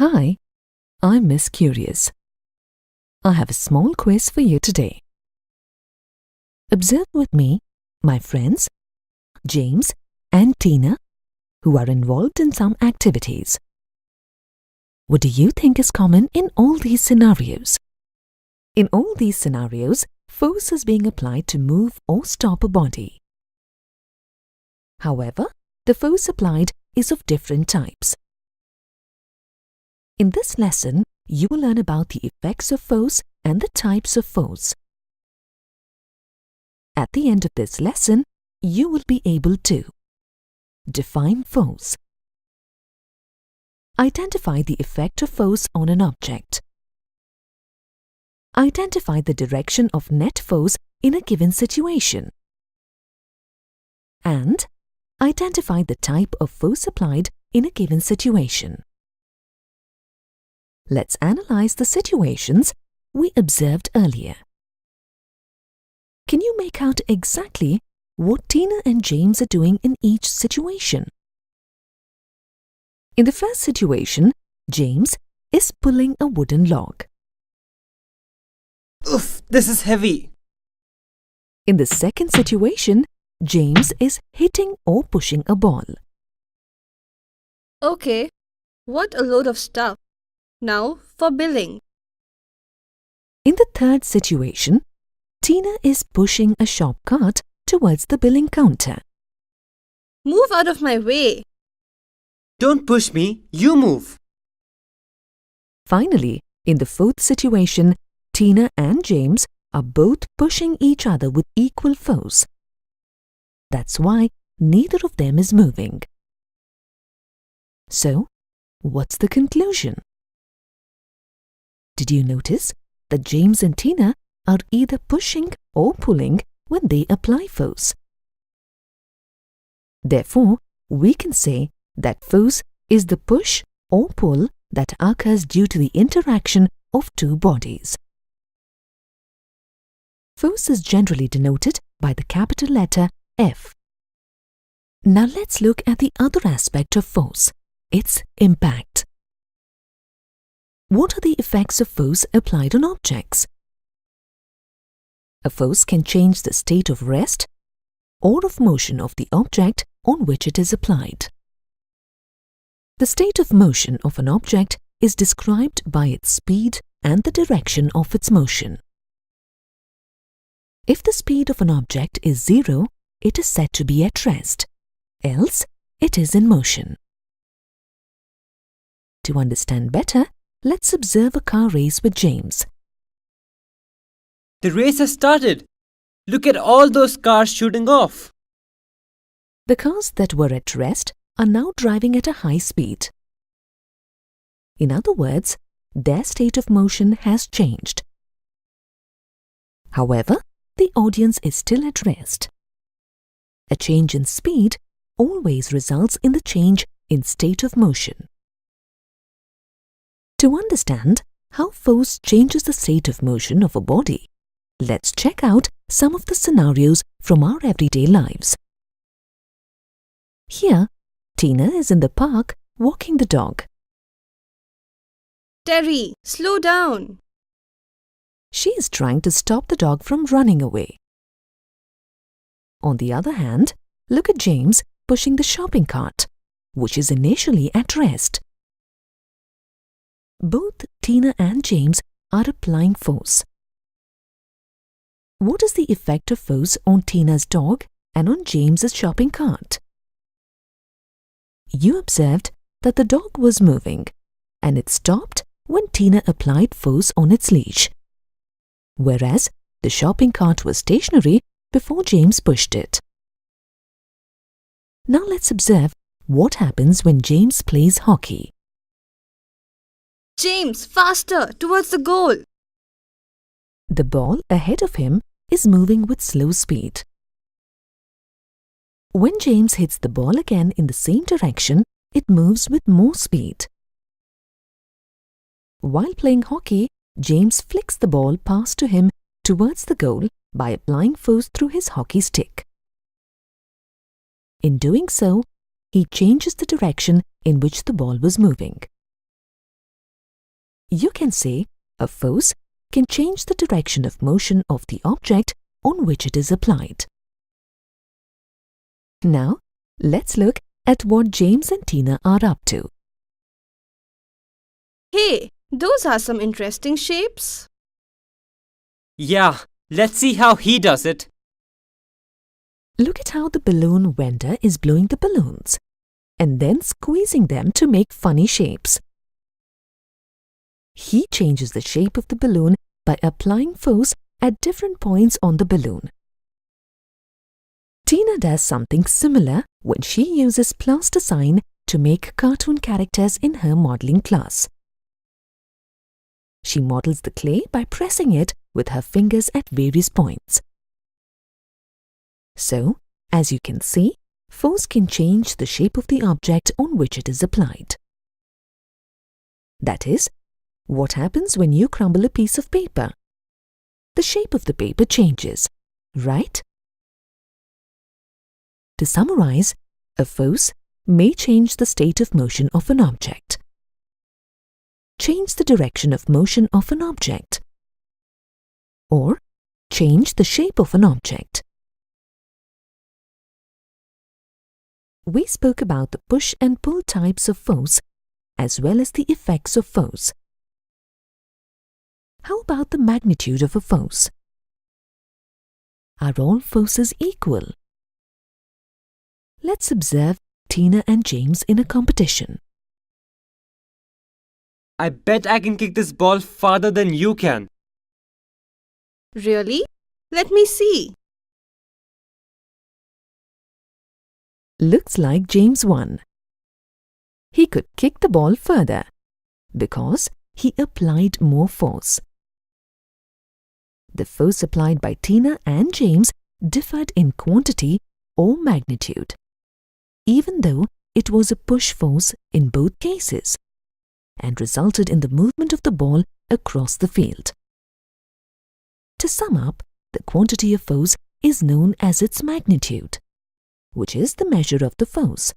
Hi, I'm Miss Curious. I have a small quiz for you today. Observe with me my friends, James and Tina, who are involved in some activities. What do you think is common in all these scenarios? In all these scenarios, force is being applied to move or stop a body. However, the force applied is of different types. In this lesson, you will learn about the effects of force and the types of force. At the end of this lesson, you will be able to define force, identify the effect of force on an object, identify the direction of net force in a given situation, and identify the type of force applied in a given situation. Let's analyze the situations we observed earlier. Can you make out exactly what Tina and James are doing in each situation? In the first situation, James is pulling a wooden log. Oof, this is heavy. In the second situation, James is hitting or pushing a ball. Okay, what a load of stuff. Now for billing. In the third situation, Tina is pushing a shop cart towards the billing counter. Move out of my way. Don't push me, you move. Finally, in the fourth situation, Tina and James are both pushing each other with equal force. That's why neither of them is moving. So, what's the conclusion? Did you notice that James and Tina are either pushing or pulling when they apply force? Therefore, we can say that force is the push or pull that occurs due to the interaction of two bodies. Force is generally denoted by the capital letter F. Now let's look at the other aspect of force, its impact. What are the effects of force applied on objects? A force can change the state of rest or of motion of the object on which it is applied. The state of motion of an object is described by its speed and the direction of its motion. If the speed of an object is 0, it is said to be at rest, else it is in motion. To understand better, let's observe a car race with James. The race has started. Look at all those cars shooting off. The cars that were at rest are now driving at a high speed. In other words, their state of motion has changed. However, the audience is still at rest. A change in speed always results in the change in state of motion. To understand how force changes the state of motion of a body, let's check out some of the scenarios from our everyday lives. Here, Tina is in the park walking the dog. Terry, slow down. She is trying to stop the dog from running away. On the other hand, look at James pushing the shopping cart, which is initially at rest. Both Tina and James are applying force. What is the effect of force on Tina's dog and on James's shopping cart? You observed that the dog was moving and it stopped when Tina applied force on its leash, whereas the shopping cart was stationary before James pushed it. Now let's observe what happens when James plays hockey. James, faster, towards the goal. The ball ahead of him is moving with slow speed. When James hits the ball again in the same direction, it moves with more speed. While playing hockey, James flicks the ball passed to him towards the goal by applying force through his hockey stick. In doing so, he changes the direction in which the ball was moving. you can say a force can change the direction of motion of the object on which it is applied. Now, let's look at what James and Tina are up to. Hey, those are some interesting shapes. Yeah, let's see how he does it. Look at how the balloon vendor is blowing the balloons and then squeezing them to make funny shapes. He changes the shape of the balloon by applying force at different points on the balloon. Tina does something similar when she uses plasticine to make cartoon characters in her modeling class. She models the clay by pressing it with her fingers at various points. So, as you can see, force can change the shape of the object on which it is applied. That is, what happens when you crumble a piece of paper? The shape of the paper changes, right? To summarize, a force may change the state of motion of an object, change the direction of motion of an object, or change the shape of an object. We spoke about the push and pull types of force as well as the effects of force. How about the magnitude of a force? Are all forces equal? Let's observe Tina and James in a competition. I bet I can kick this ball farther than you can. Really? Let me see. Looks like James won. He could kick the ball further because he applied more force. The force applied by Tina and James differed in quantity or magnitude, even though it was a push force in both cases, and resulted in the movement of the ball across the field. To sum up, the quantity of force is known as its magnitude, which is the measure of the force.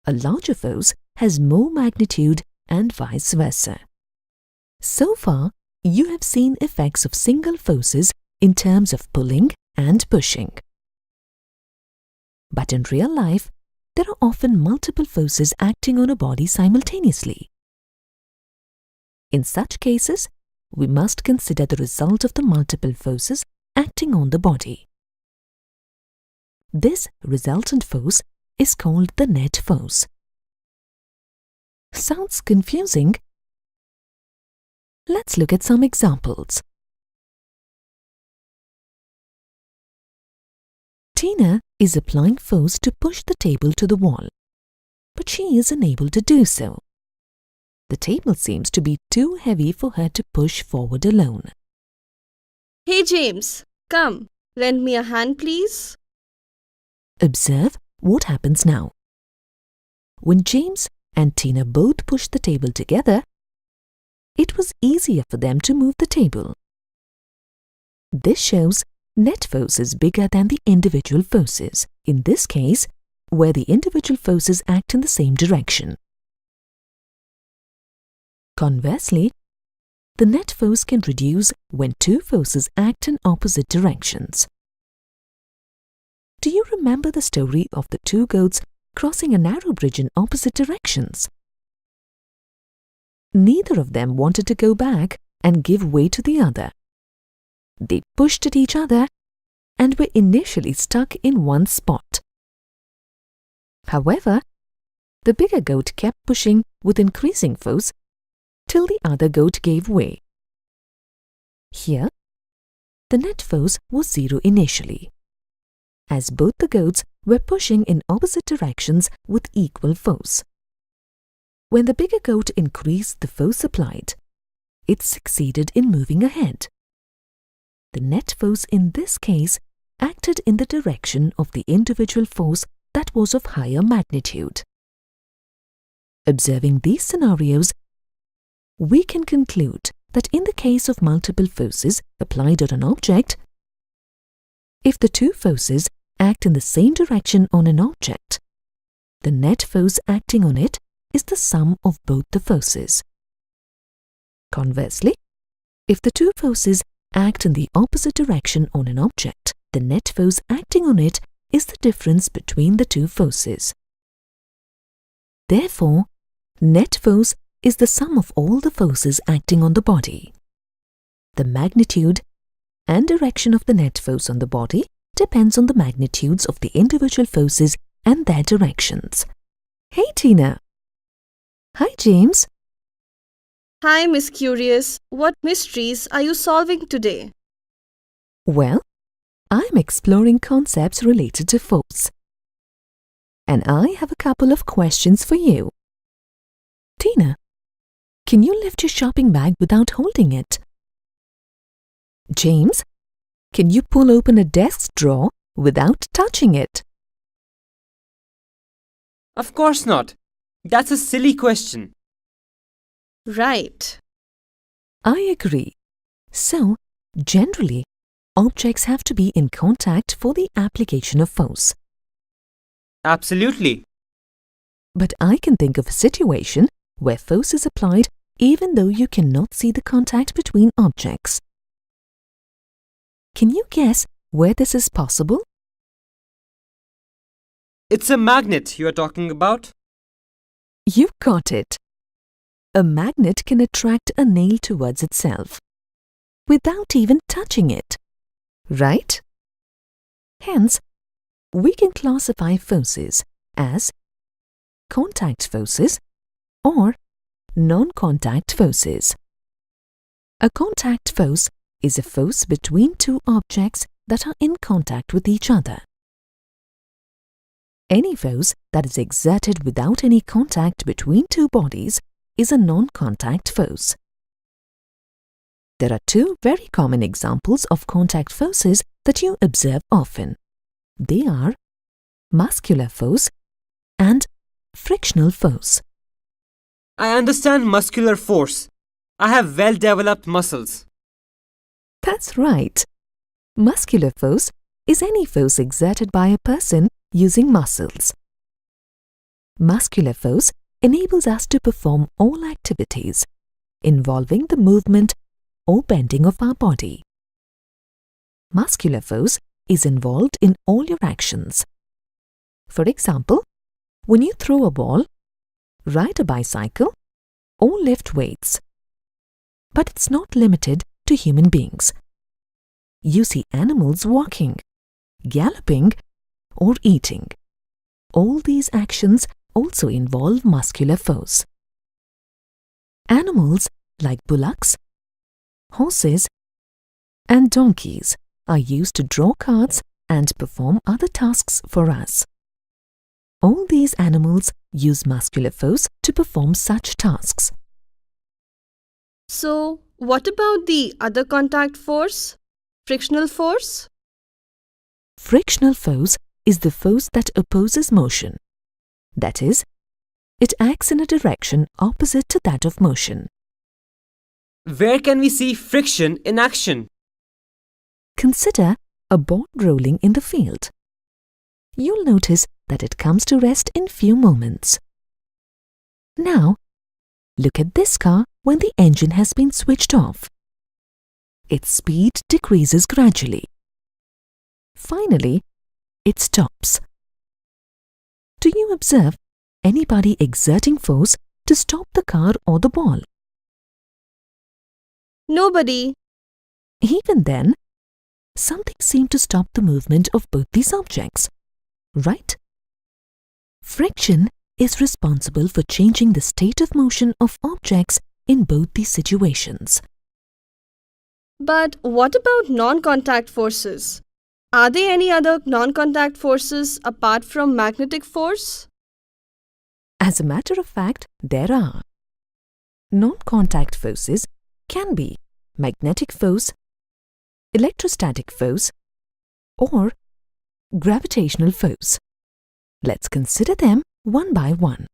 A larger force has more magnitude and vice versa. So far, you have seen effects of single forces in terms of pulling and pushing. But in real life, there are often multiple forces acting on a body simultaneously. In such cases, we must consider the result of the multiple forces acting on the body. This resultant force is called the net force. Sounds confusing? Let's look at some examples. Tina is applying force to push the table to the wall, but she is unable to do so. The table seems to be too heavy for her to push forward alone. Hey James, come, lend me a hand please. Observe what happens now. When James and Tina both pushed the table together, it was easier for them to move the table. This shows net force is bigger than the individual forces, in this case, where the individual forces act in the same direction. Conversely, the net force can reduce when two forces act in opposite directions. Do you remember the story of the two goats crossing a narrow bridge in opposite directions? Neither of them wanted to go back and give way to the other. They pushed at each other and were initially stuck in one spot. However, the bigger goat kept pushing with increasing force till the other goat gave way. Here, the net force was 0 initially, as both the goats were pushing in opposite directions with equal force. When the bigger goat increased the force applied, it succeeded in moving ahead. The net force in this case acted in the direction of the individual force that was of higher magnitude. Observing these scenarios, we can conclude that in the case of multiple forces applied on an object, if the two forces act in the same direction on an object, the net force acting on it is the sum of both the forces, Conversely, if the two forces act in the opposite direction on an object, the net force acting on it is the difference between the two forces. Therefore, net force is the sum of all the forces acting on the body. The magnitude and direction of the net force on the body depends on the magnitudes of the individual forces and their directions. Hey, Tina. Hi, James. Hi, Miss Curious. What mysteries are you solving today? Well, I'm exploring concepts related to force. And I have a couple of questions for you. Tina, can you lift your shopping bag without holding it? James, can you pull open a desk drawer without touching it? Of course not. That's a silly question. Right. I agree. So, generally, objects have to be in contact for the application of force. Absolutely. But I can think of a situation where force is applied even though you cannot see the contact between objects. Can you guess where this is possible? It's a magnet you are talking about. You got it. A magnet can attract a nail towards itself without even touching it, right? Hence, we can classify forces as contact forces or non-contact forces. A contact force is a force between two objects that are in contact with each other. Any force that is exerted without any contact between two bodies is a non-contact force. There are two very common examples of contact forces that you observe often. They are muscular force and frictional force. I understand muscular force. I have well-developed muscles. That's right. Muscular force is any force exerted by a person using muscles. Muscular force enables us to perform all activities involving the movement or bending of our body. Muscular force is involved in all your actions. For example, when you throw a ball, ride a bicycle, or lift weights. But it's not limited to human beings. You see animals walking, galloping, or eating. All these actions also involve muscular force. Animals like bullocks, horses, and donkeys are used to draw carts and perform other tasks for us. All these animals use muscular force to perform such tasks. So, what about the other contact force? Frictional force? Frictional force is the force that opposes motion. That is, it acts in a direction opposite to that of motion. Where can we see friction in action? Consider a ball rolling in the field. You'll notice that it comes to rest in few moments. Now, look at this car when the engine has been switched off. Its speed decreases gradually. Finally, it stops. Do you observe anybody exerting force to stop the car or the ball? Nobody. Even then, something seemed to stop the movement of both these objects, right? Friction is responsible for changing the state of motion of objects in both these situations. But what about non-contact forces? Are there any other non-contact forces apart from magnetic force? As a matter of fact, there are. Non-contact forces can be magnetic force, electrostatic force, or gravitational force. Let's consider them one by one.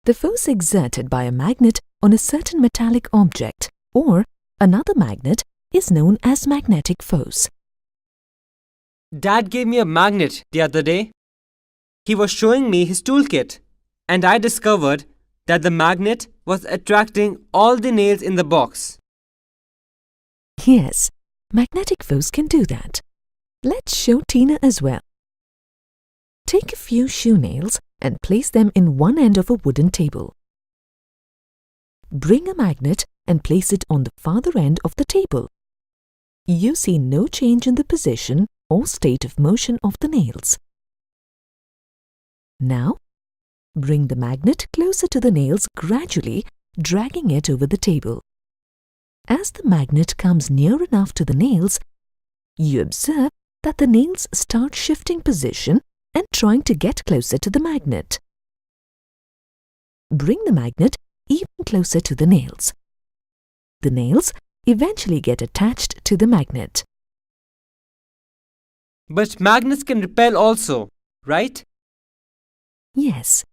The force exerted by a magnet on a certain metallic object or another magnet is known as magnetic force. Dad gave me a magnet the other day. He was showing me his toolkit, and I discovered that the magnet was attracting all the nails in the box. Yes, magnetic force can do that. Let's show Tina as well. Take a few shoe nails and place them in one end of a wooden table. Bring a magnet and place it on the farther end of the table. You see no change in the position or state of motion of the nails. Now, bring the magnet closer to the nails, gradually dragging it over the table. As the magnet comes near enough to the nails, you observe that the nails start shifting position and trying to get closer to the magnet. Bring the magnet even closer to the nails. The nails eventually get attached to the magnet. But magnets can repel also, right? Yes,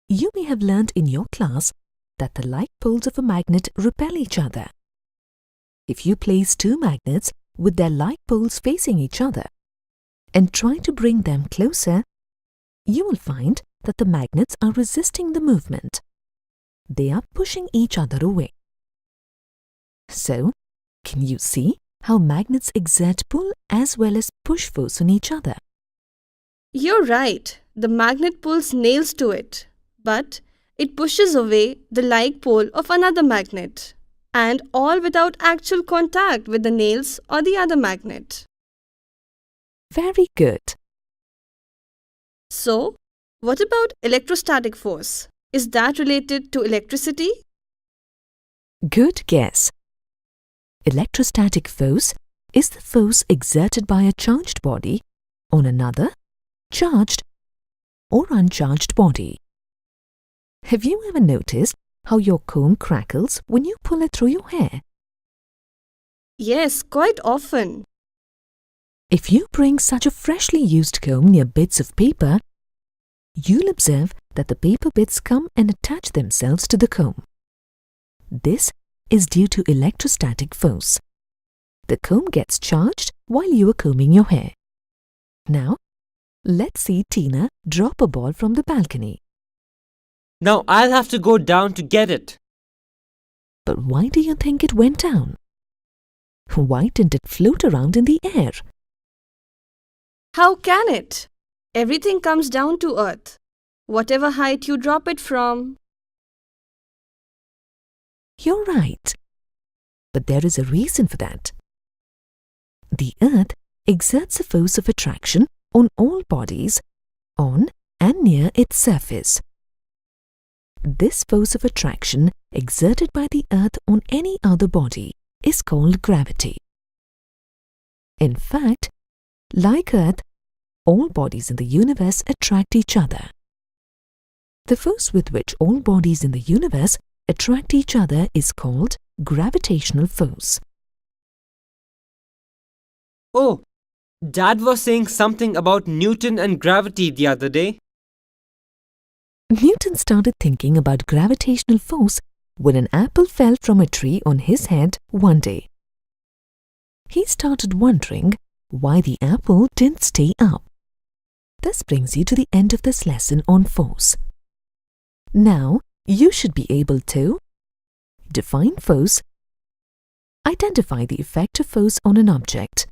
you may have learned in your class that the like poles of a magnet repel each other. If you place two magnets with their like poles facing each other and try to bring them closer, you will find that the magnets are resisting the movement. They are pushing each other away. So, can you see how magnets exert pull as well as push force on each other? You're right. The magnet pulls nails to it, but it pushes away the like pole of another magnet, and all without actual contact with the nails or the other magnet. Very good. So, what about electrostatic force? Is that related to electricity? Good guess. Electrostatic force is the force exerted by a charged body on another charged or uncharged body. Have you ever noticed how your comb crackles when you pull it through your hair? Yes, quite often. If you bring such a freshly used comb near bits of paper, you'll observe that the paper bits come and attach themselves to the comb. This is due to electrostatic force. The comb gets charged while you are combing your hair. Now, let's see Tina drop a ball from the balcony. Now I'll have to go down to get it. But why do you think it went down? Why didn't it float around in the air? How can it? Everything comes down to earth, whatever height you drop it from. You're right. But there is a reason for that. The earth exerts a force of attraction on all bodies on and near its surface. This force of attraction exerted by the earth on any other body is called gravity. In fact, like earth, all bodies in the universe attract each other. The force with which all bodies in the universe attract each other is called gravitational force. Oh, Dad was saying something about Newton and gravity the other day. Newton started thinking about gravitational force when an apple fell from a tree on his head one day. He started wondering why the apple didn't stay up. This brings you to the end of this lesson on force. Now, you should be able to define force, identify the effect of force on an object,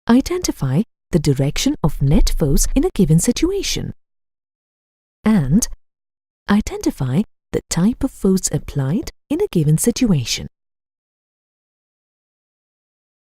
identify the direction of net force in a given situation, and identify the type of force applied in a given situation.